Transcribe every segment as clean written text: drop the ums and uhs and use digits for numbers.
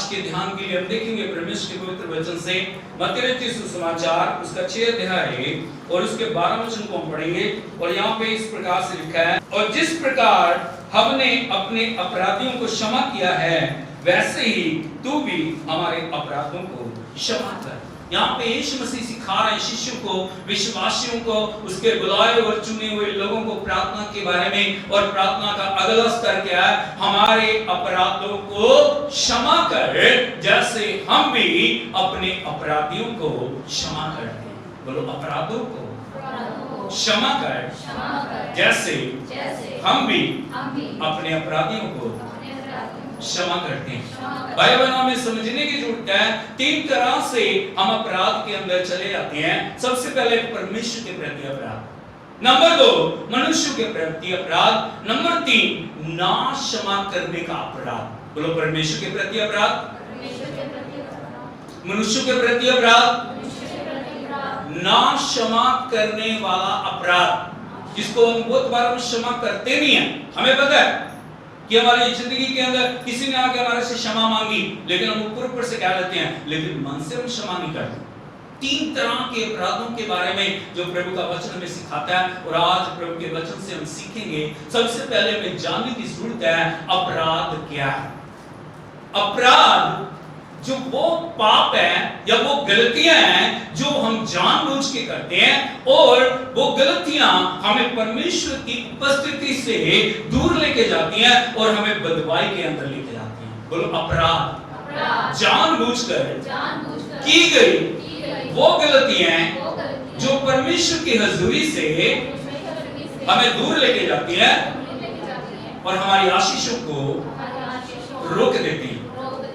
के ध्यान के लिए हम देखेंगे परमेश्वर के पवित्र वचन से मत्ती रचित सुसमाचार उसका 6 अध्याय और उसके 12 वचन को हम पढ़ेंगे। और यहाँ पे इस प्रकार से लिखा है, और जिस प्रकार हमने अपने अपराधियों को क्षमा किया है वैसे ही तू भी हमारे अपराधों को क्षमा कर। यहाँ पे यीशु मसीह सिखा रहे हैं शिष्यों को, विश्वासियों को, उसके बुलाए और चुने हुए लोगों को प्रार्थना के बारे में। और प्रार्थना का अगला स्तर क्या है? हमारे अपराधों को क्षमा कर जैसे हम भी अपने अपराधियों को क्षमा करते हैं। बोलो, अपराधों को क्षमा कर जैसे हम भी अपने अपराधियों को क्षमा करते हैं। भाई बहनों, में समझने की जरूरत है, 3 तरह से हम अपराध के अंदर चले जाते हैं। सबसे पहले परमेश्वर के प्रति अपराध, नंबर 2 मनुष्य के प्रति अपराध, नंबर 3 ना क्षमा करने का अपराध। बोलो, परमेश्वर के प्रति अपराध, मनुष्य के प्रति अपराध, ना क्षमा करने वाला अपराध, जिसको हम बहुत बार हम क्षमा करते नहीं है। हमें पता है कि हमारी जिंदगी के अंदर किसी ने आके हमारे से क्षमा मांगी, लेकिन हम ऊपर से कह लेते हैं, लेकिन मन से हम क्षमा नहीं करते। 3 तरह के अपराधों के बारे में जो प्रभु का वचन हमें सिखाता है, और आज प्रभु के वचन से हम सीखेंगे। सबसे पहले हमें जानने की जरूरत है अपराध क्या है। अपराध जो वो पाप है या वो गलतियां हैं जो हम जानबूझ के करते हैं, और वो गलतियां हमें परमेश्वर की उपस्थिति से दूर लेके जाती हैं और हमें बदवाई के अंदर लेके जाती हैं। बोलो, अपराध जानबूझकर की गई वो गलतियां जो परमेश्वर की हजूरी से हमें दूर लेके जाती है और हमारी आशीषों को रोक देती है।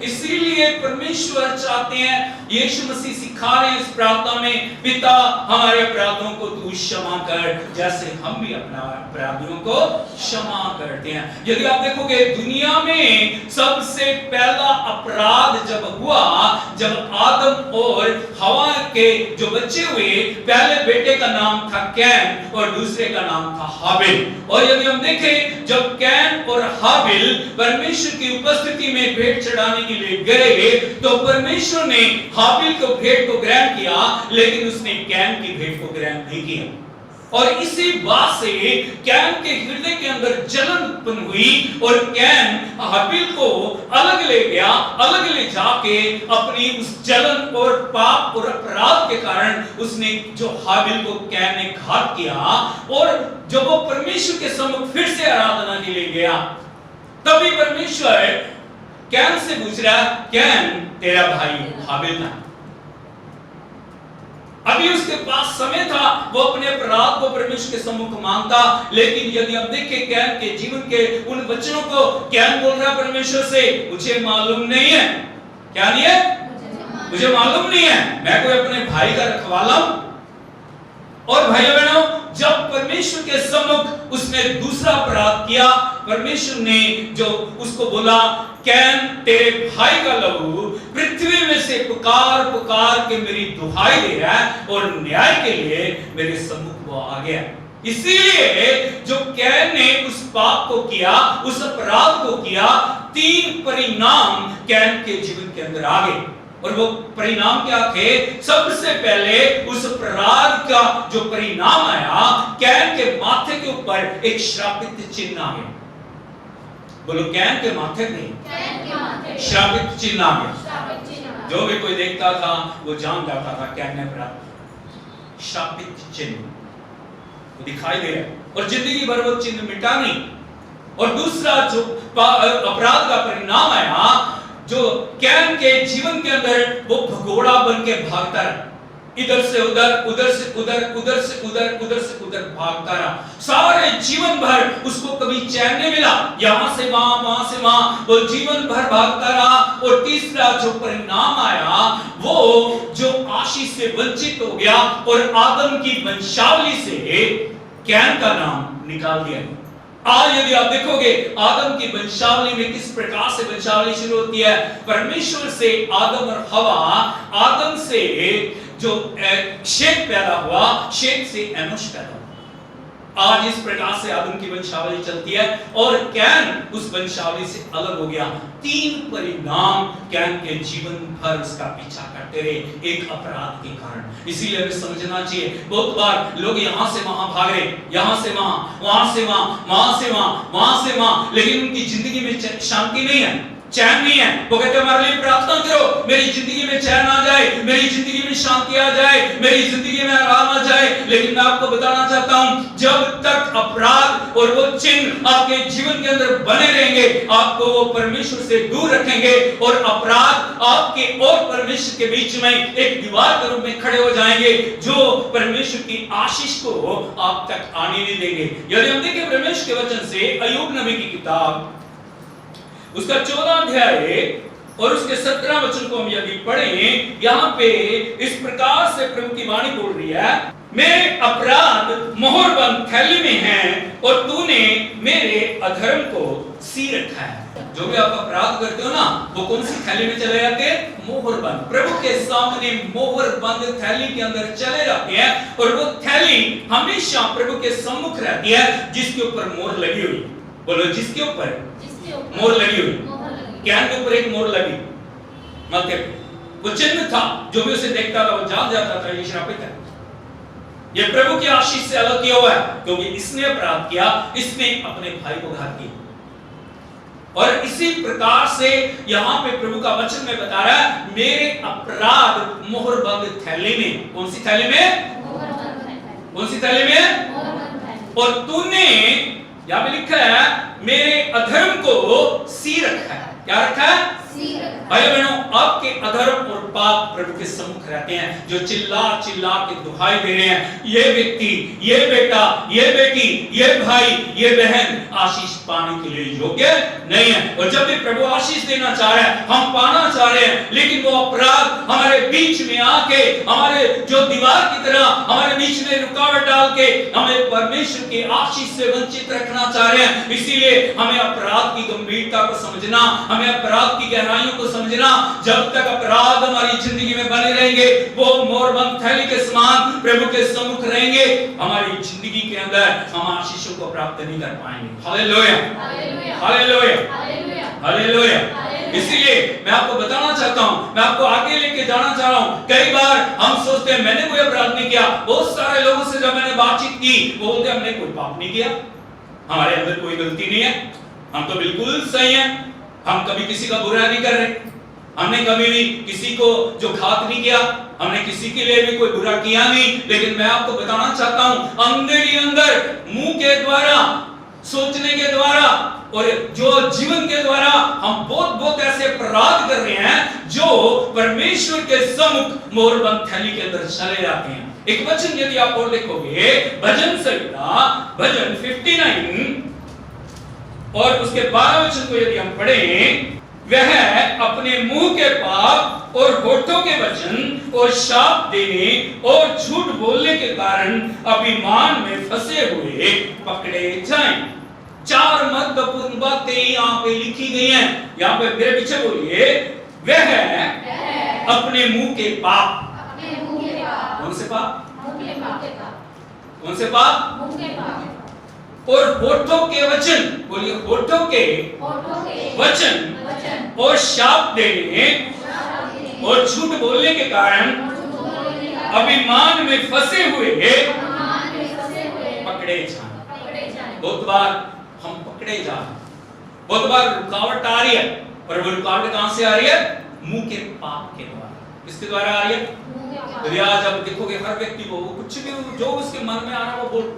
इसीलिए परमेश्वर चाहते हैं, यीशु मसीह सिखा रहे हैं इस प्रार्थना में, पिता हमारे अपराधों को तू क्षमा कर जैसे हम भी अपने अपराधियों को क्षमा करते हैं। यदि आप देखोगे दुनिया में सबसे पहला अपराध जब हुआ, जब आदम और हवा के जो बच्चे हुए, पहले बेटे का नाम था कैन और दूसरे का नाम था हाबिल। और यदि हम देखें, जब कैन और हाबिल परमेश्वर की उपस्थिति में भेंट चढ़ाने के लिए गए, तो परमेश्वर ने हाबिल को भेंट को ग्रहण किया, लेकिन उसने कैन की भेंट को ग्रहण नहीं किया। और इसी बात से कैन के हृदय के अंदर जलन उत्पन्न हुई और कैन हाबिल को अलग ले गया। अलग ले जाके अपनी उस जलन और पाप और अपराध के कारण उसने जो हाबिल को कैन ने घात किया, और जब वो परमेश्वर के सम्मुख फिर से आराधना के लिए गया, तभी परमेश्वर कैन से पूछ रहा, कैन तेरा भाई हाबिल था। अभी उसके पास समय था, वो अपने अपराध को परमेश्वर के सम्मुख मांगता। लेकिन यदि हम देखें कैन के जीवन के उन वचनों को, कैन बोल रहा परमेश्वर से, मुझे मालूम नहीं है। क्या नहीं है? मुझे मालूम नहीं है, मैं कोई अपने भाई का रखवाला हूं। और भाइयों बहनों, जब परमेश्वर के सम्मुख उसने दूसरा अपराध किया, परमेश्वर ने जो उसको बोला, कैन तेरे भाई का लहू पृथ्वी में से पुकार पुकार के मेरी दुहाई दे रहा है, और न्याय के लिए मेरे सम्मुख वो आ गया। इसीलिए जो कैन ने उस पाप को किया, उस अपराध को किया, 3 परिणाम कैन के जीवन के अंदर आ गए। और वो परिणाम क्या थे? सबसे पहले उस अपराध का जो परिणाम आया, कैन के माथे के ऊपर एक श्रापित चिन्ह आ गया। बोलो, कैन के माथे पे श्रापित चिन्ह आ गया। जो भी कोई देखता था वो जान जाता था कैन ने अपराध, श्रापित चिन्ह दिखाई दे रहा, और जिंदगी भर वो चिन्ह मिटा नहीं। और दूसरा जो अपराध का परिणाम आया, जो कैन के जीवन के अंदर वो भगोड़ा बन के भागता रहा, इधर से उधर, उधर से उधर, उधर से उधर, उधर से उधर भागता रहा। सारे जीवन भर उसको कभी चैन नहीं मिला, यहां से वहां, वहां से वहां, वो जीवन भर भागता रहा। और तीसरा जो परिणाम आया, वो जो आशीष से वंचित हो गया और आदम की वंशावली से कैन का नाम निकाल दिया। आज यदि आप देखोगे, आदम की वंशावली में किस प्रकार से वंशावली शुरू होती है? परमेश्वर से आदम और हवा, आदम से जो शेत पैदा हुआ, शेत से एनोश पैदा हुआ। आज इस प्रकार से आदम की वंशावली चलती है और कैन उस वंशावली से अलग हो गया। 3 परिणाम कैन के जीवन भर उसका पीछा करते रहे, एक अपराध के कारण। इसीलिए हमें समझना चाहिए, बहुत बार लोग यहां से वहां भाग रहे, यहां से वहां, वहां से वहां, वहां से वहां, वहां से वहां, लेकिन उनकी जिंदगी में शांति नहीं है, चैन नहीं है। वो कहते हैं हमारे लिए प्रार्थना करो, मेरी जिंदगी में चैन आ जाए, मेरी जिंदगी में शांति आ जाए, मेरी जिंदगी में आराम आ जाए। लेकिन मैं आपको बताना चाहता हूं, जब तक अपराध और वो चिन्ह आपके जीवन के अंदर बने रहेंगे, आपको वो परमेश्वर से दूर रखेंगे और अपराध आपके और परमेश्वर के बीच में एक दीवार के रूप में खड़े हो जाएंगे, जो परमेश्वर की आशीष को आप तक आने नहीं देंगे। यदि हम देखें परमेश्वर के वचन से अय्यूब नबी की किताब उसका 14 अध्याय और उसके 17 वचन को हम यदि पढ़ें, यहाँ पे इस प्रकार से प्रभु की वाणी बोल रही है, मेरे अपराध मोहरबंद थैली में हैं और तूने मेरे अधर्म को सी रखा है। जो भी आप अपराध करते हो ना, वो कौन सी थैली में चले जाते हैं? मोहरबंद। प्रभु के सामने मोहरबंद थैली के अंदर चले जाते हैं और वो थैली हमेशा प्रभु के सम्मुख रहती है, जिसके ऊपर मोहर लगी हुई। बोलो, जिसके ऊपर मोहर लगी हुई। कैन के ऊपर एक मोहर लगी, मतलब वो चिन्ह था, जो भी उसे देखता था वो जान जाता था ये श्रापित है, ये प्रभु की आशीष से अलग किया हुआ है, क्योंकि इसने अपराध किया, इसने अपने भाई को घात किया। और इसी प्रकार से यहाँ पे प्रभु का वचन में बता रहा है, मेरे अपराध मोहरबंद थैली में। कौन सी थैली में? कौन सी थैली में? और तूने, यहाँ पे लिखा है, मेरे अधर्म को सी रखा है। क्या रखा है? सी रखा है। भाई बहनों, आपके अधर्म और पाप प्रभु के सम्मुख रहते हैं, जो चिल्ला चिल्ला के दुहाई दे रहे हैं, ये व्यक्ति, ये बेटा, ये बेटी, ये भाई, ये बहन आशीष पाने के लिए योग्य नहीं है। और जब भी प्रभु आशीष देना चाह रहा है, हम पाना चाह रहे हैं, लेकिन वो अपराध हमारे बीच में आके, हमारे जो दीवार की तरह हमारे बीच में रुकावट डाल के हमें परमेश्वर की आशीष से वंचित रखना चाह रहे हैं। इसीलिए हमें अपराध की गंभीरता को समझना, हमें अपराध की गहराइयों को समझना। जब तक अपराध हमारी जिंदगी में बने रहेंगे, वो मोहरबंद थैली के समान प्रभु के सम्मुख रहेंगे, हमारी जिंदगी के अंदर हम आशीषों को प्राप्त नहीं कर पाएंगे। Hallelujah, hallelujah, hallelujah. इसलिए मैं आपको बताना चाहता हूं, मैं आपको आगे लेके जाना चाह रहा हूं। कई बार हम सोचते हैं मैंने कोई अपराध नहीं किया। बहुत सारे लोगों से जब मैंने बातचीत की, वो बोलते हमने कोई पाप नहीं किया, हमारे अंदर कोई गलती नहीं है, हम तो बिल्कुल सही हैं, हम कभी किसी का बुरा नहीं कर रहे, हमने कभी भी किसी को जो घात नहीं किया, हमने किसी के लिए भी कोई बुरा किया नहीं। लेकिन मैं आपको बताना चाहता हूं, अंदर ही अंदर, मुंह के द्वारा, सोचने के द्वारा और जो जीवन के द्वारा हम बहुत ऐसे अपराध कर रहे हैं, जो परमेश्वर के सम्मुख मोहरबंद थैली के अंदर चले जाते हैं। एक वचन यदि आप और लिखोगे, भजन संहिता भजन 59 और उसके 12 वचन को यदि हम पढ़ें, वह अपने मुंह के पाप और होठों के वचन और शाप देने और झूठ बोलने के कारण अभिमान में फंसे हुए पकड़े जाएं। 4 महत्वपूर्ण बातें यहाँ पे लिखी गई हैं। यहाँ पे मेरे पीछे बोलिए, वह अपने मुंह के पाप। कौन से पाप? कौन से पाप? और होठों के वचन, बोलिए होठों के वचन और शाप देने और झूठ बोलने के कारण अभिमान में फंसे हुए पकड़े जाएं। बहुत बार हम पकड़े जा रहे हैं, बहुत बार रुकावट आ रही है, और वो रुकावट कहां से आ रही है? मुंह के पाप के द्वारा। किसके द्वारा आ रही है? यदि आज आप देखोगे हर व्यक्ति को कुछ भी जो उसके मन में आ रहा है वो बोल,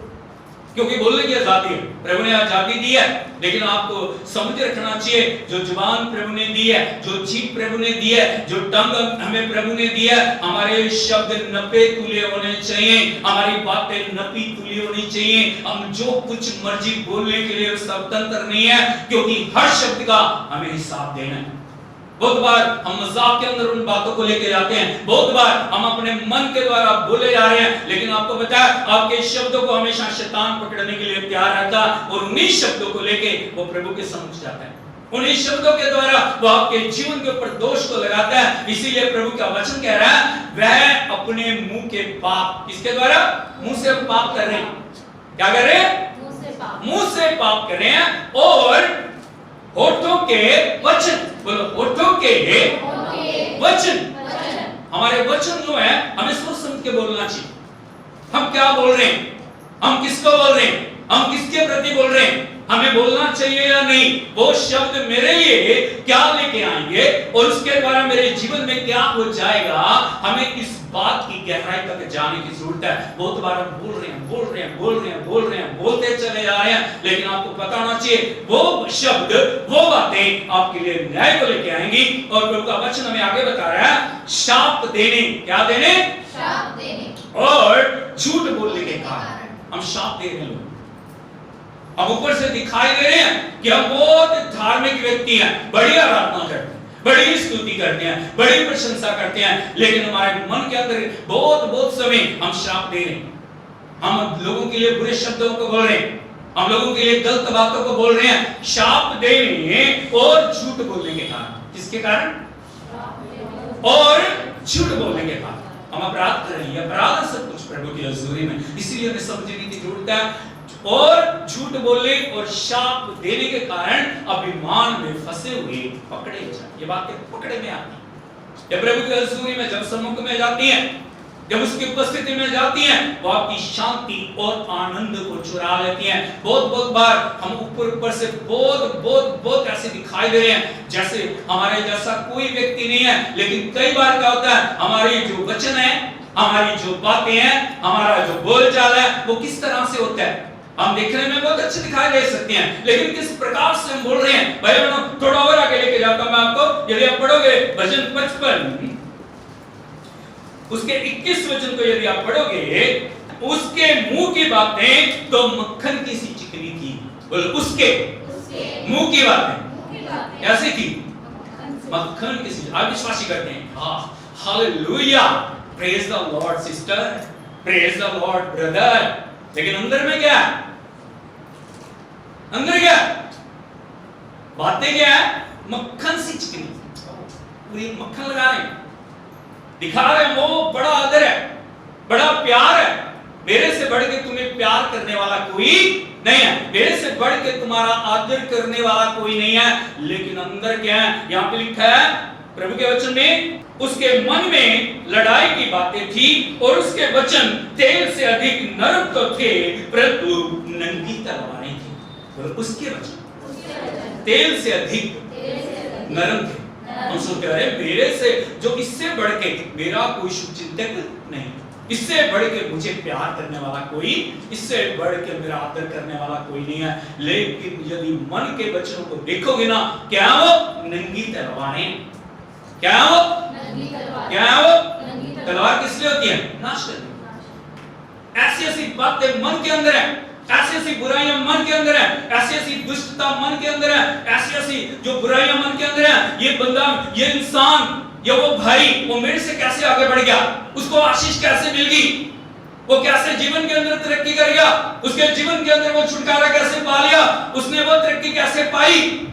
क्योंकि बोलने की आजादी है, प्रभु ने आजादी दी है। लेकिन आपको समझ रखना चाहिए, जो जुबान प्रभु ने दी है, जो जीभ प्रभु ने दी है, जो टंग हमें प्रभु ने दी है, हमारे शब्द नपे तुले होने चाहिए, हमारी बातें नपी तुली होनी चाहिए। हम जो कुछ मर्जी बोलने के लिए स्वतंत्र नहीं है, क्योंकि हर शब्द का हमें हिसाब देना है। बहुत बार हम मजाक के अंदर उन बातों को लेके जाते हैं, बहुत बार हम अपने मन के द्वारा बोले जा रहे हैं, लेकिन आपको पता है आपके शब्दों को हमेशा शैतान पकड़ने के लिए तैयार रहता है, और उन्हीं शब्दों को लेके वो प्रभु के समक्ष जाता है, उन्हीं शब्दों के द्वारा वो आपके जीवन के ऊपर दोष को लगाता है। इसीलिए प्रभु का वचन कह रहा है, वह अपने मुंह के पाप, किसके द्वारा? मुंह से पाप कर रहे हैं, क्या कर रहे हैं? मुंह से पाप कर रहे हैं और होठों के वचन, बोलो होठों के वचन। हमारे वचन जो है हमें सोच समझ के बोलना चाहिए। हम क्या बोल रहे हैं, हम किसको बोल रहे हैं, हम किसके प्रति बोल रहे हैं, हमें बोलना चाहिए या नहीं, वो शब्द मेरे लिए क्या लेके आएंगे और उसके द्वारा मेरे जीवन में क्या हो जाएगा, हमें इस बात की गहराई तक जाने की जरूरत है। बहुत बार हम बोल रहे हैं, बोलते चले जा रहे हैं, लेकिन आपको पता होना चाहिए वो शब्द, वो बातें आपके लिए न्याय को लेके आएंगी। और प्रभु का वचन हमें आगे बता रहा है शाप देने, क्या देने, शाप देने और झूठ बोलने के कारण हम शाप दे रहे हैं। अब ऊपर से दिखाई दे रहे हैं कि हम बहुत धार्मिक व्यक्ति हैं, बड़ी आराधना करते हैं, बड़ी स्तुति करते हैं, बड़ी प्रशंसा करते हैं, लेकिन हमारे मन के अंदर बहुत समय हम श्राप दे रहे हैं। हम लोगों के लिए बुरे शब्दों को बोल रहे हैं, हम लोगों के लिए गलत बातों को बोल रहे हैं, शाप देने और झूठ बोलने के कारण। किसके कारण? और झूठ बोलने के कारण हम अपराध कर रहे हैं। अपराध सब कुछ प्रभु की हजूरी में, इसीलिए हमें समझने की जरूरत है। और झूठ बोलने और शाप देने के कारण अभिमान में फंसे हुए पकड़े जाते, ये बातें पकड़े में आती हैं। जब प्रभु की हजूरी में, जब सम्मुख में जाती हैं, जब उसकी उपस्थिति में जाती हैं, वो आपकी शांति और आनंद को चुरा लेती हैं। बहुत बार हम ऊपर से बहुत ऐसे दिखाई दे रहे हैं जैसे हमारे जैसा कोई व्यक्ति नहीं है, लेकिन कई बार क्या होता है, हमारी जो वचन है, हमारी जो बातें हैं, हमारा जो बोलचाल है, वो किस तरह से होता है। हम देखने में बहुत अच्छे दिखाई दे सकते हैं, लेकिन किस प्रकार से हम बोल रहे हैं। भाई बहनों, थोड़ा और आगे लेके जाता हूं मैं आपको। यदि आप पढ़ोगे भजन 55 उसके 21 वचन को यदि आप पढ़ोगे, उसके मुंह की बातें तो मक्खन की सी चिकनी थी। बोलो उसके मुंह की बातें कैसी थी? मक्खन की सी। आप विश्वासी करते हैं? Hallelujah, praise the Lord sister, praise the Lord brother. लेकिन अंदर में क्या है? अंदर क्या बातें क्या है? मक्खन सी चिकनी, पूरी मक्खन लगा रहे हैं, दिखा रहे हैं वो बड़ा आदर है, बड़ा प्यार है, मेरे से बढ़ के तुम्हें प्यार करने वाला कोई नहीं है, मेरे से बढ़ के तुम्हारा आदर करने वाला कोई नहीं है। लेकिन अंदर क्या है? यहां पे लिखा है प्रभु के वचन में, उसके मन में लड़ाई की बातें थी और उसके वचन तेल से अधिक नरम तो थे, परंतु नंगी तलवारें थी। और उसके वचन तेल से अधिक नरम थे। हम सोचते हैं मेरे से, जो इससे बढ़ के मेरा कोई शुभचिंतक नहीं, इससे बढ़ के मुझे प्यार करने वाला कोई, इससे बढ़ के मेरा आदर करने वाला कोई नहीं है। लेकिन यदि मन के वचनों को देखोगे ना, क्या वो नंगी तलवारें, क्या वो क्या वो तलवार किस लिए होती है? नाश करने। ऐसी ऐसी बातें मन के अंदर है, ऐसी ऐसी बुराइयां मन के अंदर है, ऐसी ऐसी दुष्टता मन के अंदर है, ऐसी ऐसी जो बुराइयां मन के अंदर है। ये बंदा, ये इंसान, या वो भाई, वो मेरे से कैसे आगे बढ़ गया, उसको आशीष कैसे मिल गई, वो कैसे जीवन के अंदर तरक्की कर गया, उसके जीवन के अंदर वो छुटकारा कैसे पा लिया, उसने वो तरक्की कैसे पाई,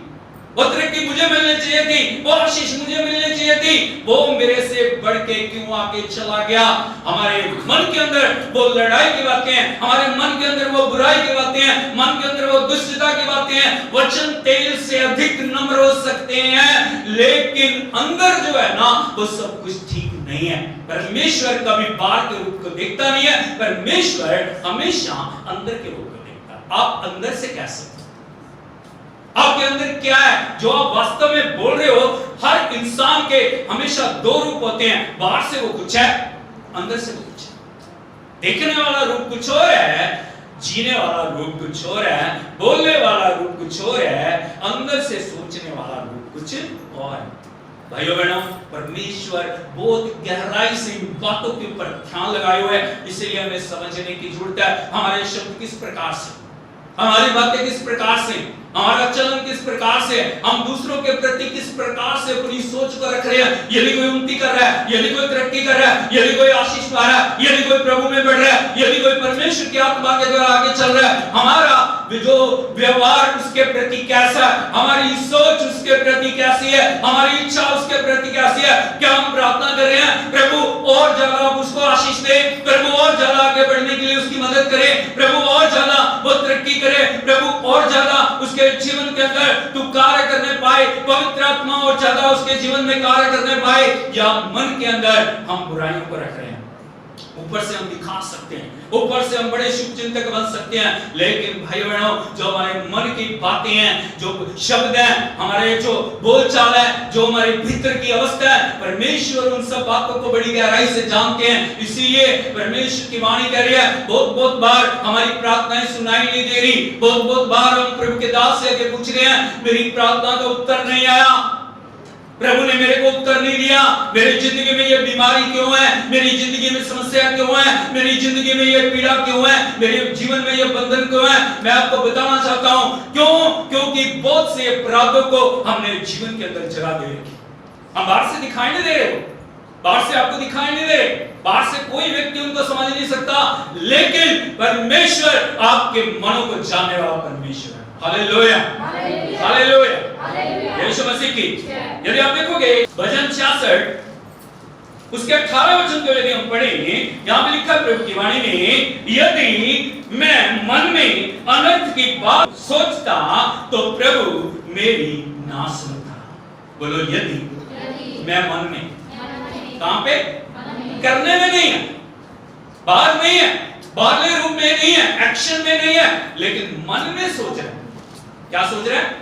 वो तरक्की मुझे मिलनी चाहिए थी, वो आशीष मुझे मिलनी चाहिए थी, वो मेरे से बढ़ के क्यों आगे चला गया। हमारे मन के अंदर वो लड़ाई की बातें हैं, हमारे मन के अंदर वो बुराई की बातें हैं, मन के अंदर वो दुष्टता की बातें हैं। वचन तेल से अधिक नम्र हो सकते हैं, लेकिन अंदर जो है ना, वो सब कुछ ठीक नहीं है। परमेश्वर कभी बाहर के रूप को देखता नहीं है, परमेश्वर हमेशा अंदर के रूप को देखता है। आप अंदर से कैसे, आपके अंदर क्या है जो आप वास्तव में बोल रहे हो। हर इंसान के हमेशा दो रूप होते हैं, बाहर से वो कुछ है, अंदर से वो कुछ है। देखने वाला रूप कुछ और है, जीने वाला रूप कुछ और है, बोलने वाला रूप कुछ और है, अंदर से सोचने वाला रूप कुछ और है। भाइयों बहनों, परमेश्वर बहुत गहराई से इन बातों के ऊपर ध्यान लगाए हुए है, इसलिए हमें समझने की जरूरत है हमारे शब्द किस प्रकार से, हमारी बातें किस प्रकार से, हमारा चलन किस प्रकार से, हम दूसरों के प्रति किस प्रकार से अपनी सोच को रख रहे हैं। यदि कोई उन्नति कर रहा है, यदि कोई तरक्की कर रहा है, यदि कोई आशीष पा रहा है, यदि कोई प्रभु में बढ़ रहा है, यदि कोई परमेश्वर की आत्मा के द्वारा आगे चल रहा है, हमारा जो व्यवहार उसके प्रति कैसा है, हमारी सोच उसके प्रति कैसी है, हमारी इच्छा उसके प्रति कैसी है। क्या हम प्रार्थना कर रहे हैं प्रभु और ज्यादा उसको आशीष दे, प्रभु और ज्यादा आगे बढ़ने के लिए उसकी मदद करे, प्रभु और ज्यादा और ज्यादा उसके जीवन के अंदर तू कार्य करने पाए, पवित्र आत्मा और ज्यादा उसके जीवन में कार्य करने पाए, या मन के अंदर हम बुराइयों को रख रहे हैं। ऊपर से हम दिखा सकते हैं, ऊपर से हम बड़े शुभ चिंतक बन सकते हैं, लेकिन भाई बहनों जो हमारे मन की बातें हैं, जो शब्द हैं, हमारे जो बोलचाल है, जो हमारे भीतर की अवस्था है, परमेश्वर उन सब बातों को बड़ी गहराई से जानते हैं। इसीलिए परमेश्वर की वाणी कह रही है, बहुत बार हमारी प्रार्थनाएं सुनाई नहीं दे रही, बहुत बार हम प्रभु के दास से आके पूछ रहे हैं, मेरी प्रार्थना का उत्तर नहीं आया, प्रभु ने मेरे को उत्तर नहीं दिया, मेरी जिंदगी में ये बीमारी क्यों है, मेरी जिंदगी में समस्या क्यों है, मेरी जिंदगी में ये पीड़ा क्यों है, मेरे जीवन में ये बंधन क्यों है। मैं आपको बताना चाहता हूं क्यों, क्योंकि बहुत से अपराधों को हमने जीवन के अंदर जगा दे रखी। हम बाहर से दिखाई नहीं दे रहे, बाहर से आपको दिखाई नहीं दे रहे, बाहर से कोई व्यक्ति उनको समझ नहीं सकता, लेकिन परमेश्वर आपके मनों को जानने वाला परमेश्वर है। हालेलुया, हालेलुया, यीशु मसीह की। यदि आप देखोगे भजन 66 उसके 18 वचन को यदि हम पढ़ेंगे, यहां पे लिखा प्रभु की वाणी में, यदि मैं मन में अनर्थ की बात सोचता तो प्रभु मेरी ना सुनता। बोलो यदि मैं मन में, कहां पे? करने में नहीं है, बाहर नहीं है, बाहरले रूप में नहीं है, एक्शन में नहीं है, लेकिन मन में सोच रहे हैं। क्या सोच रहे हैं?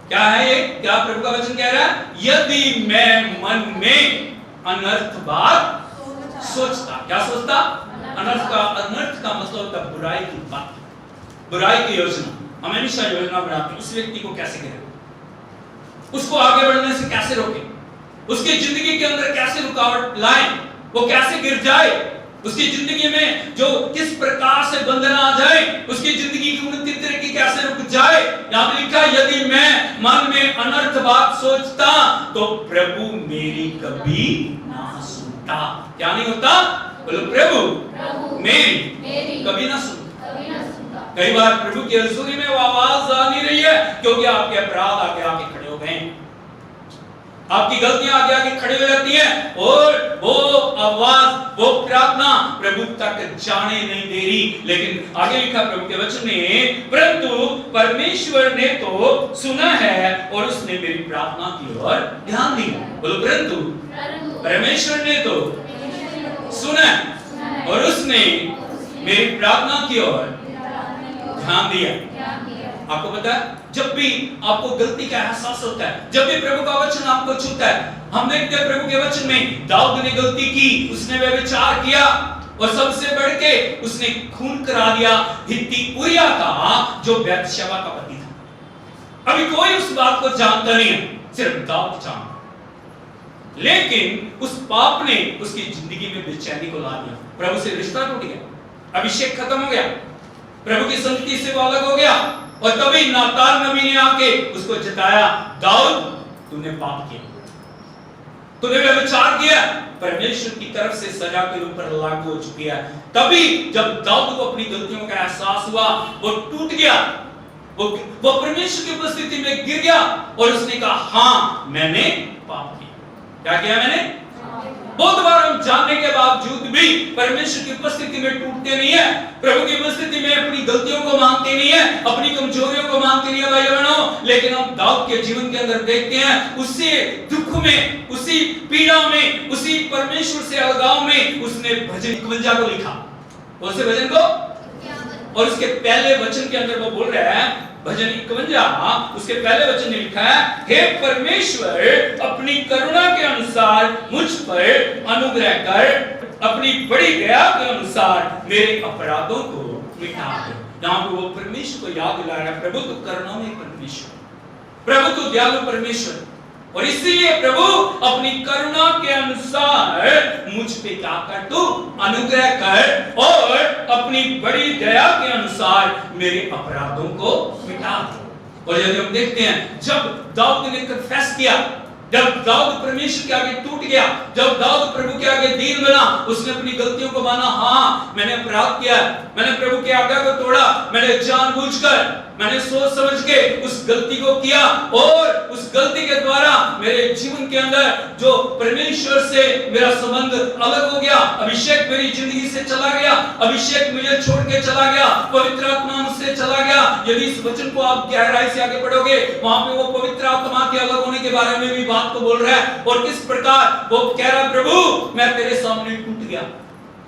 क्या है ये? क्या प्रभु का वचन कह रहा है? यदि मैं मन में अनर्थ बात सोचता। क्या सोचता? अनर्थ का मतलब होता है बुराई की बात, बुराई की योजना। हम हमेशा योजना बनाते हैं, उस व्यक्ति को कैसे गिरे, उसको आगे बढ़ने से कैसे रोके, उसकी जिंदगी के अंदर कैसे रुकावट लाएं, वो कैसे गिर जाए, उसकी जिंदगी में जो किस प्रकार से बंधन आ जाए, उसकी जिंदगी की उन्नति तरीके कैसे रुक जाए। यहां पे लिखा, यदि मैं मन में अनर्थ बात सोचता तो प्रभु मेरी कभी ना सुनता। क्या नहीं होता? बोलो प्रभु मेरी कभी ना सुनता। कई बार प्रभु की हजूरी में वो आवाज आ नहीं रही है, क्योंकि आपके अपराध आगे आके खड़े हो गए, आपकी गलतियां आगे आगे खड़ी हो जाती हैं, और वो आवाज, वो प्रार्थना प्रभु तक जाने नहीं दे रही। लेकिन आगे लिखा प्रभु के वचन में, परंतु परमेश्वर ने तो सुना है और उसने मेरी प्रार्थना की ओर ध्यान दिया। बोलो परंतु परमेश्वर ने तो सुना और उसने मेरी प्रार्थना की ओर ध्यान दिया। आपको पता है, जब भी आपको गलती का एहसास होता है, जब भी प्रभु का वचन आपको छूता है, हम देखते हैं प्रभु के वचन में दाऊद ने गलती की, उसने व्यभिचार किया और सबसे बढ़ के उसने खून करा दिया हित्ती उरिया का, जो बैतशेबा का पति था। अभी कोई उस बात को जानता नहीं है, सिर्फ दाऊद जानता। लेकिन उस पाप ने उसकी जिंदगी में बेचैनी को ला दिया, प्रभु से रिश्ता टूट गया, अभिषेक खत्म हो गया, प्रभु की संगति से वो अलग हो गया। और तभी नातान नबी ने आके उसको जताया, दाऊद तूने पाप किया, तूने व्यभिचार किया, परमेश्वर की तरफ से सजा के ऊपर लागू हो चुकी है। तभी जब दाऊद को अपनी गलतियों का एहसास हुआ, वो टूट गया, वो परमेश्वर की उपस्थिति में गिर गया और उसने कहा, हां मैंने पाप किया। क्या किया मैंने? बहुत बार हम जानने के बावजूद भी परमेश्वर की उपस्थिति में टूटते नहीं है, प्रभु की उपस्थिति में अपनी गलतियों को मानते नहीं है, अपनी कमजोरियों को मानते नहीं है भाई बहनों। लेकिन हम दाऊद के जीवन के अंदर देखते हैं, उसी दुख में, उसी पीड़ा में, उसी परमेश्वर से अलगाव में उसने भजन 51 को लिखा। उस भजन को, और उसके पहले वचन के अंदर वो बोल रहा है, भजन 51 उसके पहले वचन में लिखा है, हे परमेश्वर अपनी करुणा के अनुसार मुझ पर अनुग्रह कर, अपनी बड़ी दया के अनुसार मेरे अपराधों को मिटा दे। यहां पे वो परमेश्वर को याद दिला रहा है, प्रभु तो करुणामय परमेश्वर, प्रभु तो दयालु परमेश्वर, और इसीलिए प्रभु अपनी करुणा के अनुसार मुझ पे क्या कर, तू अनुग्रह कर, और अपनी बड़ी दया के अनुसार मेरे अपराधों को मिटा दे। और यदि हम देखते हैं, जब दाऊद ने कन्फेस किया, जब दाऊद परमेश्वर के आगे टूट गया, जब दाऊद प्रभु के आगे दीन बना, उसने अपनी गलतियों को माना, हाँ मैंने अपराध किया, मैंने प्रभु की आज्ञा को तोड़ा, मैंने जानबूझकर, मैंने सोच समझ के उस गलती को किया, और उस उस गलती के द्वारा मेरे जीवन के अंदर जो परमेश्वर से मेरा संबंध अलग हो गया, अभिषेक मेरी जिंदगी से चला गया, अभिषेक मुझे छोड़ के चला गया, पवित्र आत्मा मुझसे चला गया। यदि इस वचन को आप गहराई से आगे पढ़ोगे, वहां पे वो पवित्र आत्मा के अलग होने के बारे में भी बात को बोल रहा है, और किस प्रकार वो कह रहा है, प्रभु मैं तेरे सामने टूट गया,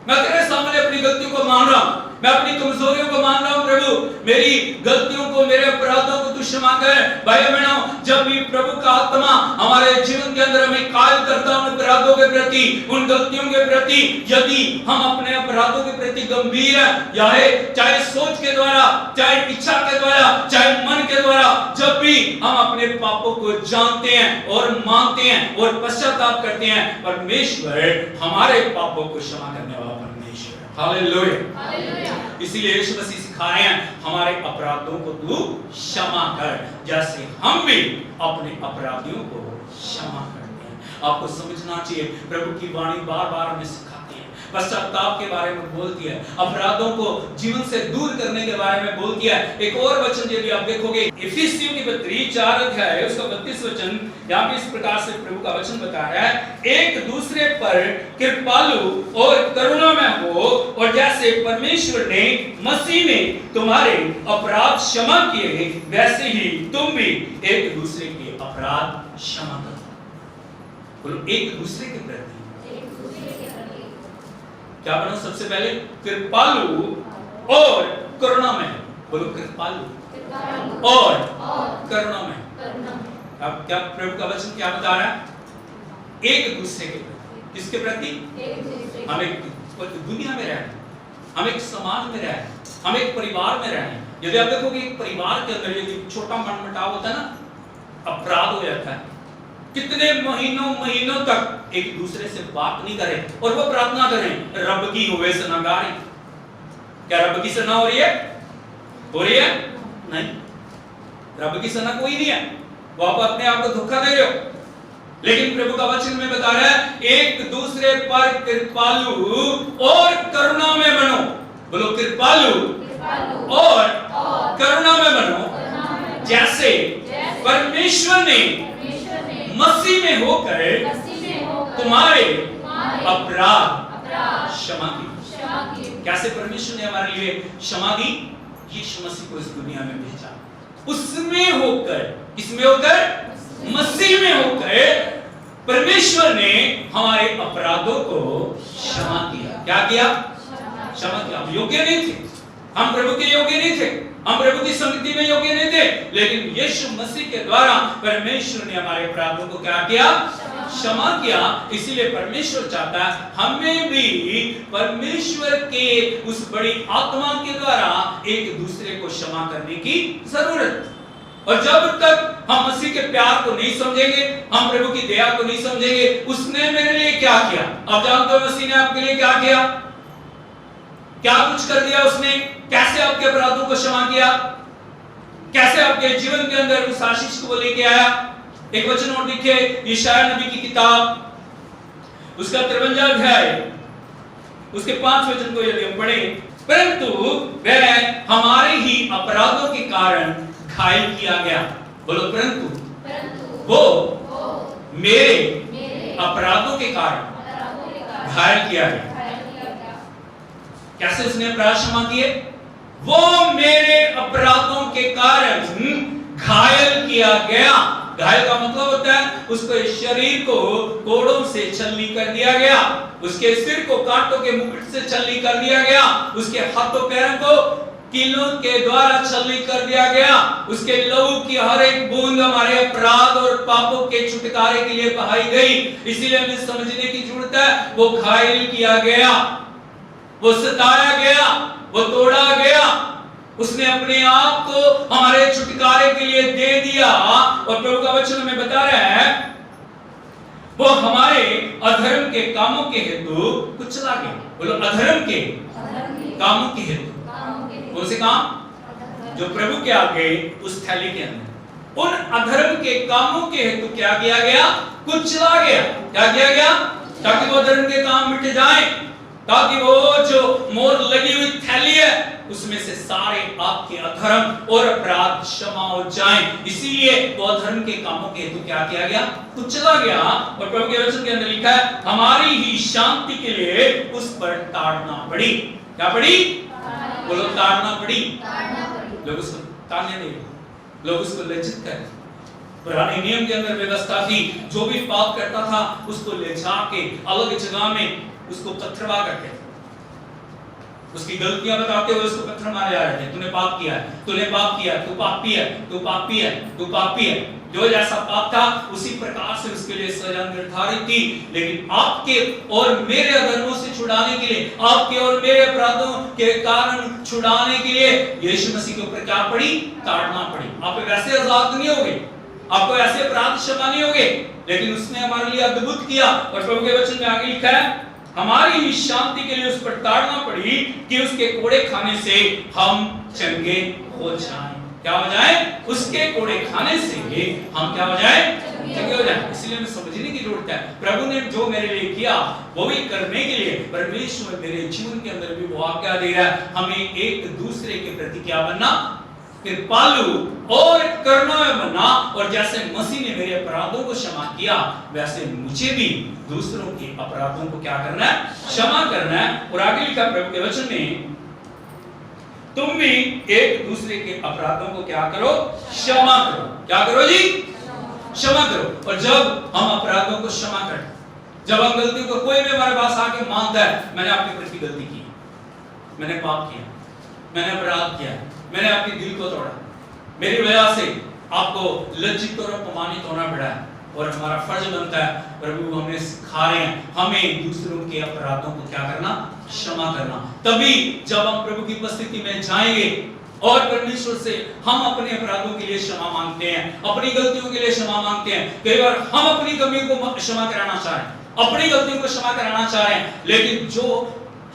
मैं तेरे सामने अपनी गलतियों को मान रहा हूं, मैं अपनी कमजोरियों को मान रहा हूं। प्रभु मेरी गलतियों को, मेरे अपराधों को तू क्षमा कर। भाई बहनों, जब भी प्रभु का आत्मा हमारे जीवन के अंदर हमें कायल करता है उन अपराधों के प्रति, उन गलतियों के प्रति, यदि हम अपने अपराधों के प्रति गंभीर हैं, चाहे सोच के द्वारा, चाहे इच्छा के द्वारा, चाहे मन के द्वारा, जब भी हम अपने पापों को जानते हैं और मानते हैं और पश्चाताप करते हैं, परमेश्वर हमारे पापों को क्षमा करने वाला परमेश्वर है। हालेलुया। इसीलिए यीशु मसीह सिखा रहे हैं, हमारे अपराधों को तू क्षमा कर, जैसे हम भी अपने अपराधियों को क्षमा करते हैं। आपको समझना चाहिए, प्रभु की वाणी बार-बार हमें सिखाती है, पश्चाताप के बारे में बोलती है, अपराधों को जीवन से दूर करने के बारे में बोलती है। एक और वचन यदि आप देखोगे, इफिसियों की पत्री 4 अध्याय उसका 32 वचन, यहाँ पे इस प्रकार से प्रभु का वचन बता रहा है, एक दूसरे पर कृपालु और करुणामय हो, और जैसे परमेश्वर ने मसीह में तुम्हारे अपराध क्षमा किए, वैसे ही तुम भी एक दूसरे के अपराध क्षमा करो। बोलो एक दूसरे के प्रति क्या बनो? सबसे पहले कृपालु और करुणामय। बोलो कृपालु और करुणामय। अब क्या प्रभु का वचन क्या बता रहा है? एक दूसरे के प्रति। किसके प्रति? हम एक दुनिया में रह रहे हैं, हम एक समाज में रह रहे हैं, हम एक परिवार में रह रहे हैं। यदि आप देखोगे एक परिवार के अंदर यदि छोटा मनमुटाव होता है ना, अपराध हो जाता है, कितने महीनों तक एक दूसरे से बात नहीं करें और वो प्रार्थना करें, रब की होवे सनागारी। क्या रब की सना हो रही है? हो रही है? नहीं, रब की सना कोई नहीं है, वो आप अपने आप को धोखा दे रहे हो। लेकिन प्रभु का वचन में बता रहा है, एक दूसरे पर कृपालु और करुणा में बनो। बोलो कृपालु और करुणा में बनो, जैसे परमेश्वर ने मसीह में होकर तुम्हारे अपराध क्षमा किए। कैसे परमेश्वर ने हमारे लिए क्षमा दी? यीशु मसीह को इस दुनिया में भेजा, उसमें होकर, किसमें होकर? मसीह में होकर परमेश्वर ने हमारे अपराधों को क्षमा किया। क्या किया? क्षमा किया। हम योग्य नहीं थे, हम प्रभु के योग्य नहीं थे, हम प्रभु की संगति में योग्य नहीं थे, लेकिन यीशु मसीह के द्वारा परमेश्वर ने हमारे अपराधों को क्या किया? क्षमा किया। इसीलिए परमेश्वर चाहता है हमें भी परमेश्वर के उस बड़ी आत्मा के द्वारा एक दूसरे को क्षमा करने की जरूरत। और जब तक हम मसीह के प्यार को नहीं समझेंगे, हम प्रभु की दया को नहीं समझेंगे, उसने मेरे लिए क्या किया, आप जानते हो मसीह ने आपके लिए क्या किया, क्या कुछ कर दिया उसने, कैसे आपके अपराधों को क्षमा किया, कैसे आपके जीवन के अंदर उस आशीष को लेके आया। एक वचन और लिखे, यशायाह नबी की किताब उसका 53 अध्याय उसके 5 वचन को यदि हम पढ़ें, परंतु वह हमारे ही अपराधों के कारण घायल किया गया। बोलो परंतु वो मेरे अपराधों के कारण घायल किया गया। कैसे उसने अपराध क्षमा किए? वो मेरे अपराधों के कारण घायल किया गया। घायल का मतलब होता है उसके शरीर को कोड़ों से छलनी कर दिया गया, उसके सिर को कांटों के मुकुट से छलनी कर दिया गया, उसके हाथों पैरों को कीलों के द्वारा छलनी कर दिया गया, उसके लहू की हर एक बूंद हमारे अपराध और पापों के छुटकारे के लिए बहाई गई। इसीलिए हमें समझने की जरूरत है, वो घायल किया गया, वो सताया गया, वो तोड़ा गया, उसने अपने आप को हमारे छुटकारे के लिए दे दिया। और प्रभु का वचन हमें बता रहा है, वो हमारे अधर्म के कामों के हेतु कुचला गया। बोलो अधर्म के कामों के हेतु। कौन से काम? जो प्रभु के आगे उस थैली के अंदर उन अधर्म के कामों के हेतु क्या किया गया? कुचला गया। क्या किया गया? ताकि वो अधर्म के काम मिट जाए, ताकि वो जो मोर लगी हुई थैली है उसमें से सारे आपके अधर्म और अपराध क्षमा हो जाएं। इसीलिए वो अधर्म के कामों के हेतु क्या किया गया, कुचला गया। और प्रभु के वचन के अंदर लिखा है हमारी ही शांति के लिए उस पर ताड़ना पड़ी। क्या पड़ी? बोलो ताड़ना पड़ी। लोग उसको ताड़ने नहीं, लोग उसको लज्जित करें। पुराने नियम के अंदर व्यवस्था थी, जो भी पाप करता था उसको ले जाके अलग जगह में उसको पत्थरवा करते थे, उसकी गलतियां बताते हुए उसको पत्थर मारे जा रहे थे। तूने पाप किया है, तूने पाप किया, तू पापी है, तू पापी है, तू पापी है। जो जैसा पाप था उसी प्रकार से उसके लिए सजा निर्धारित थी। लेकिन आपके और मेरे अधर्मों से छुड़ाने के लिए, आपके और मेरे अपराधों के कारण छुड़ाने के लिए यीशु मसीह के ऊपर क्या पड़ी? ताड़ना पड़ी। आप वैसे आजाद नहीं होगे, आपको ऐसे अपराध क्षमा नहीं होंगे, लेकिन उसने हमारे लिए अद्भुत किया। और प्रभु के वचन में आगे लिखा है हमारी ही शांति के लिए उस पर ताड़ना पड़ी कि उसके कोड़े खाने से हम चंगे हो जाएं। क्या हो जाए? उसके कोड़े खाने से हम क्या हो जाए? चंगे हो जाए। इसलिए हमें समझने की जरूरत है प्रभु ने जो मेरे लिए किया वो भी करने के लिए परमेश्वर मेरे जीवन के अंदर भी वो आज्ञा दे रहा है हमें एक दूसरे के प्रति क्या बनना? कृपालु और करुणामय बनना। और जैसे मसीह ने मेरे अपराधों को क्षमा किया वैसे मुझे भी दूसरों के अपराधों को क्या करना है? क्षमा करना है। और आगे लिखा प्रभु के वचन में तुम भी एक दूसरे के अपराधों को क्या करो? क्षमा करो। क्या करो जी? क्षमा करो। और जब हम अपराधों को क्षमा करें, जब हम गलती को, कोई भी हमारे पास आके मानता है मैंने आपके प्रति गलती की, मैंने पाप किया, मैंने अपराध किया, मैंने आपके दिल को तोड़ा, मेरी वजह से आपको लज्जित और अपमानित होना पड़ा है। और हमारा फर्ज बनता है, प्रभु हमें सिखा रहे हैं हमें दूसरों के अपराधों को क्या करना? क्षमा करना। तभी जब हम प्रभु की उपस्थिति में जाएंगे और परमेश्वर से हम अपने अपराधों के लिए क्षमा मांगते हैं, अपनी गलतियों के लिए क्षमा मांगते हैं। कई बार हम अपनी कमियों को क्षमा कराना चाह रहे हैं, अपनी गलतियों को क्षमा कराना चाह रहे हैं, लेकिन जो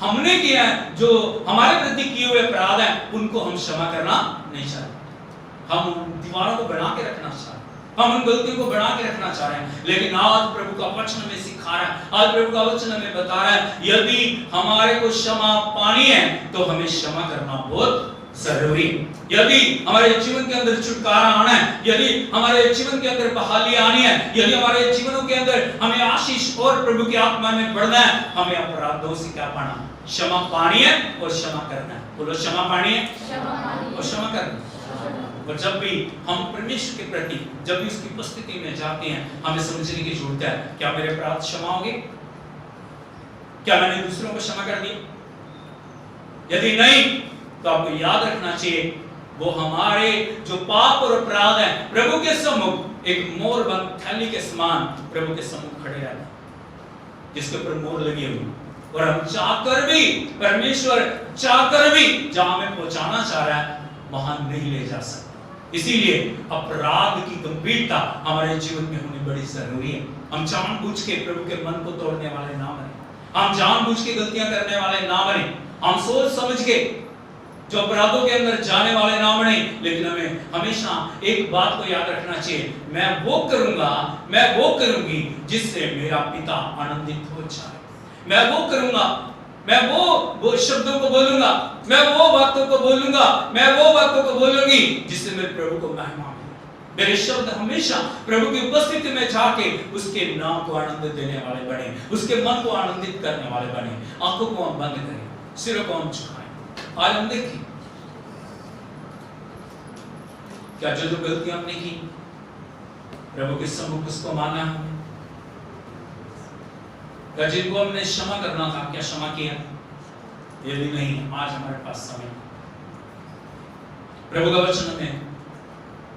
हमने किया है, जो हमारे प्रति किए हुए अपराध हैं, उनको हम क्षमा करना नहीं चाहते। हम दीवारों को बना के रखना चाहते हैं, हम उन गलतियों को बना के रखना चाह रहे हैं। लेकिन आज प्रभु का वचन हमें सिखा रहा है, आज प्रभु का वचन हमें बता रहा है यदि हमारे को क्षमा पानी है तो हमें क्षमा करना बहुत जरूरी। यदि हमारे जीवन के अंदर छुटकारा आना है, यदि हमारे जीवन के अंदर बहाली आनी है, यदि हमारे जीवनों के अंदर हमें आशीष और प्रभु की आत्मा में बढ़ना है, हमें अपराधों से क्या पाना? क्षमा पानी है और क्षमा करना है। बोलो क्षमा पानी है और क्षमा करना। और जब भी हम परमेश्वर के प्रति, जब भी उसकी उपस्थिति में जाते हैं, हमें समझने की जरूरत है क्या मेरे अपराध क्षमा होंगे? क्या मैंने दूसरों को क्षमा कर दिया? यदि नहीं तो आपको याद रखना चाहिए वो हमारे जो पाप और अपराध हैं प्रभु के सम्मुख एक मोर बंद थैली के समान प्रभु के सम्मुख खड़े रहते हैं, जिसके ऊपर मोर लगी हुई। और हम चाहकर भी, परमेश्वर चाहकर भी जहां हमें पहुंचाना चाह रहा है वहां नहीं ले जा सकते। इसीलिए अपराध की गंभीरता हमारे जीवन में होनी बड़ी जरूरी है। हम जानबूझ के प्रभु के मन को तोड़ने वाले ना बने, हम जानबूझ के गलतियां करने वाले ना बने, हम सोच समझ के जो अपराधों के अंदर जाने वाले ना बने। लेकिन हमें हमेशा एक बात को याद रखना चाहिए, मैं वो करूंगा, मैं वो करूंगी जिससे मेरा पिता आनंदित हो जाए। मैं वो करूंगा, मैं वो शब्दों को बोलूंगा, मैं वो बातों को बोलूंगा, मैं वो बातों को बोलूंगी जिससे मेरे प्रभु को महिमा मिले। मेरे शब्द हमेशा प्रभु की उपस्थिति में जाके उसके नाम को आनंद देने वाले बने, उसके मन को आनंदित करने वाले बने। आंखों को हम बंद करें, सिरों को हम झुकाएं। आज हम देखिए क्या जो गलतियां हमने की प्रभु के सम्मुख उसको माना है, क्या जिनको हमने क्षमा करना था क्या क्षमा किया? यदि नहीं, आज हमारे पास समय, प्रभु का वचन हमें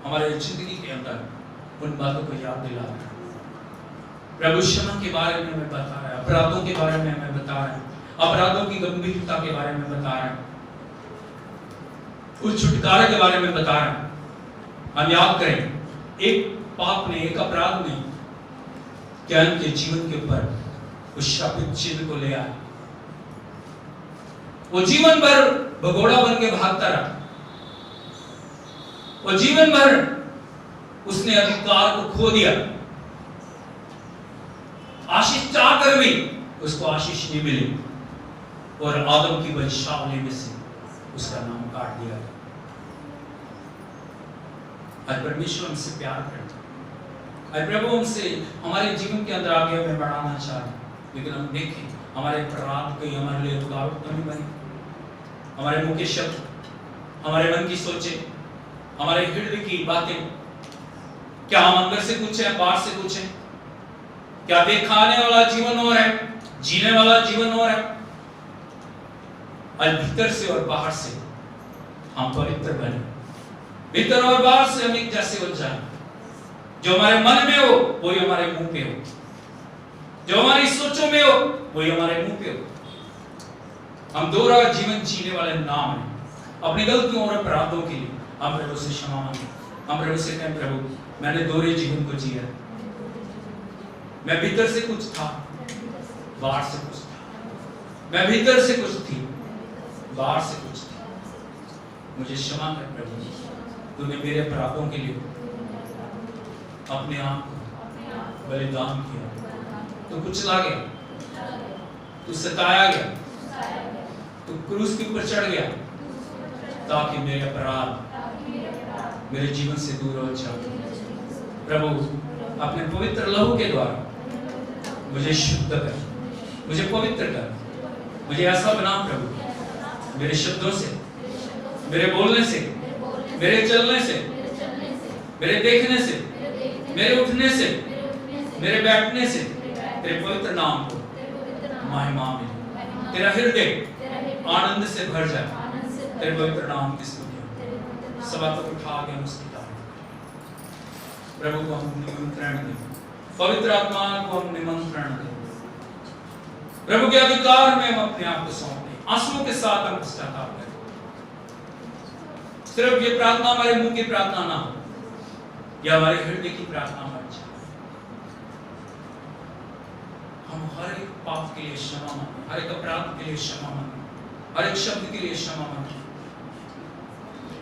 हमारे जिंदगी के अंदर उन बातों को याद दिला रहा है। प्रभु क्षमा के बारे में हमें बता रहा है, अपराधों के बारे में हमें बता रहा है, अपराधों की गंभीरता के बारे में बता रहा है, उस छुटकारे के बारे में बता रहा है। हम याद करें, एक पाप ने, एक अपराध ने कैन के जीवन के ऊपर उस शापित चिन्ह को ले आया। वो जीवन भर भगोड़ा बन के भागता रहा, वो जीवन भर उसने अधिकार को खो दिया, आशीष चाहकर भी उसको आशीष नहीं मिली। और आदम की वंशावली में से उसका नाम काट दिया गया। आज परमेश्वर हमसे प्यार करता है, आज प्रभु हमसे हमारे जीवन के अंदर आगे हमें बढ़ाना चाहे, लेकिन हम देखें हमारे अपराध कहीं हमारे लिए रुकावट तो नहीं बनी। हमारे मुंह के शब्द, हमारे मन की सोचे, हमारे हृदय की बातें, क्या हम अंदर से कुछ है, बाहर से कुछ है? क्या दिखाने वाला जीवन और है, जीने वाला जीवन और है? आज भीतर से और बाहर से हम पवित्र बने, भीतर और बाहर से हम एक जैसे बन जाए। जो हमारे मन में हो वही हमारे मुंह पे हो, जो हमारी सोचों में हो वही हमारे मुंह पे हो। हम दोहरा जीवन जीने वाले नाम है। अपनी गलतियों और अपराधों के लिए हम प्रभु से क्षमा मांगे। हम प्रभु से कहें, प्रभु मैंने दोहरे जीवन को जिया, मैं भीतर से कुछ था, बाहर से कुछ था, मैं भीतर से कुछ थी, बाहर से कुछ थी। मुझे क्षमा कर प्रभु, तूने मेरे अपराधों के लिए अपने आप को बलिदान किया, तू कुचला गया, तू सताया गया, तू क्रूस के ऊपर चढ़ गया ताकि मेरे अपराध मेरे जीवन से दूर हो जाए। प्रभु अपने पवित्र लहू के द्वारा मुझे शुद्ध कर, मुझे पवित्र कर, मुझे ऐसा बना प्रभु, मेरे शब्दों से, मेरे बोलने से, मेरे चलने से, मेरे देखने से, मेरे उठने से, मेरे बैठने से तेरे पवित्र नाम को महिमा मिले, तेरा हृदय आनंद से भर जाए, तेरे पवित्र नाम की स्तुति। सब हाथ उठा के हम उसकी प्रभु को हम निमंत्रण दें, पवित्र आत्मा को हम निमंत्रण दें, प्रभु के अधिकार में हम अपने आप को सौंप दें, आंसुओं के साथ हम पश्चाताप करें। सिर्फ ये प्रार्थना हमारे मुंह की प्रार्थना ना हो, या हमारे हृदय की प्रार्थना बन जाए। हम हर एक पाप के लिए क्षमा मांगे, हर एक अपराध के लिए क्षमा मांगे, हर एक शब्द के लिए क्षमा मांगे।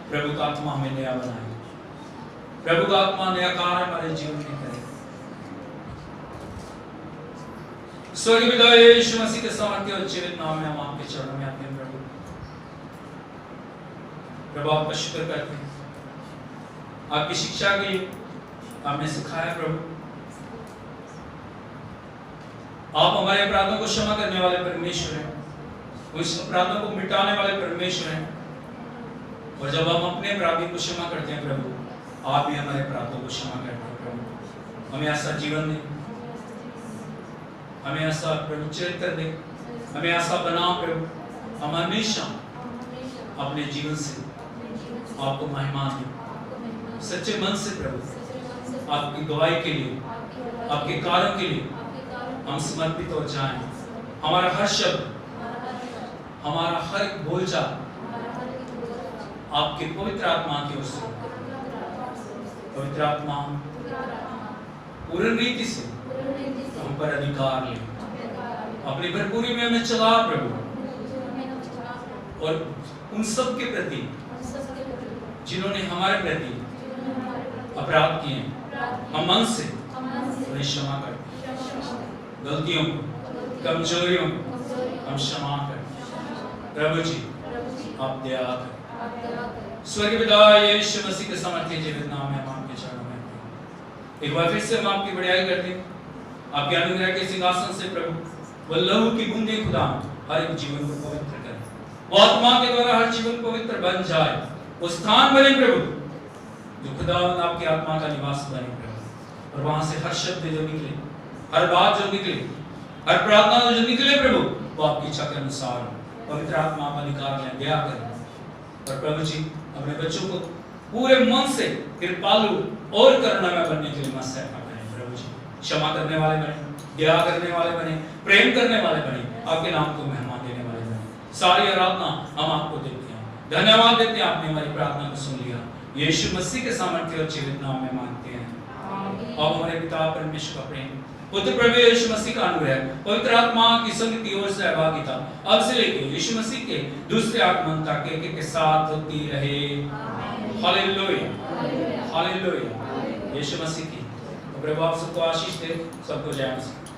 प्रभु का आत्मा हमें नया बनाए, प्रभु का आत्मा नया कार्य हमारे जीवन में करे। स्वर्गीय पिता यीशु मसीह के सामर्थ्य और जीवित नाम में हम आपके चरणों में आते हैं। प्रभु आपका शुक्र करते हैं आपकी शिक्षा के लिए, आपने सिखाया प्रभु, आप हमारे अपराधों को क्षमा करने वाले परमेश्वर हैं, उस अपराधों को मिटाने वाले परमेश्वर हैं। और जब हम अपने अपराधी को क्षमा करते हैं प्रभु, आप भी हमारे अपराधों को क्षमा करते हैं प्रभु। हमें ऐसा जीवन दे, हमें ऐसा प्रभु चरित्र दे, हमें ऐसा बना प्रभु, हम हमेशा अपने जीवन से आपको महिमा दें, सच्चे मन से प्रभु आपकी गवाही के लिए, आपके कार्यों के लिए हम समर्पित हो जाएं। हमारा हर शब्द, हमारा हर बोलचाल आपके पवित्र आत्मा की ओर से, पवित्र आत्मा पूर्ण रीति से हम पर अधिकार ले, अपनी भरपूरी में हमें चला प्रभु। और उन सब के प्रति जिन्होंने हमारे प्रति अपराध किए, हम मन से उन्हें क्षमा कर, गलतियों को, कमजोरियों को हम क्षमा कर। प्रभु जी आप दया कर। स्वर्गीय पिता यीशु मसीह के सामर्थ्य जीवित नाम में हम आपके चरणों में एक बार फिर से हम आपकी बड़ाई करते हैं। आपके अनुग्रह के सिंहासन से प्रभु वो लहू की बूंदें खुदा हर एक जीवन को पवित्र करें, वो आत्मा के द्वारा हर जीवन पवित्र बन जाए, वो स्थान बने प्रभु जो खुदावंद आपकी आत्मा का निवास बने प्रभु। और वहां से हर शब्द जो निकले, हर बात जो निकले, हर प्रार्थना जो निकले प्रभु, वो आपकी इच्छा के अनुसार पवित्र आत्मा का अधिकार लें, दया करें। और प्रभु जी अपने बच्चों को पूरे मन से कृपालु और करुणामय बनने के लिए मत सहायता करें प्रभु जी। क्षमा करने वाले बने, दया करने वाले बने, प्रेम करने वाले बने, आपके नाम को महिमा देने वाले बने। सारी आराधना हम आपको देते हैं, धन्यवाद देते हैं, आपने हमारी प्रार्थना को सुन लिया। यीशु मसीह के सामर्थ्य और जीवित नाम में मांगते हैं। और हमारे पिता परमेश्वर का प्रेम, पुत्र प्रभु यीशु मसीह का अनुग्रह, पवित्र आत्मा की संगति और सहभागिता अब से लेकर यीशु मसीह के दूसरे आगमन तक एक के साथ होती रहे। Hallelujah, hallelujah. यीशु मसीह की प्रभु आप सबको आशीष दे, सबको जय मसीह।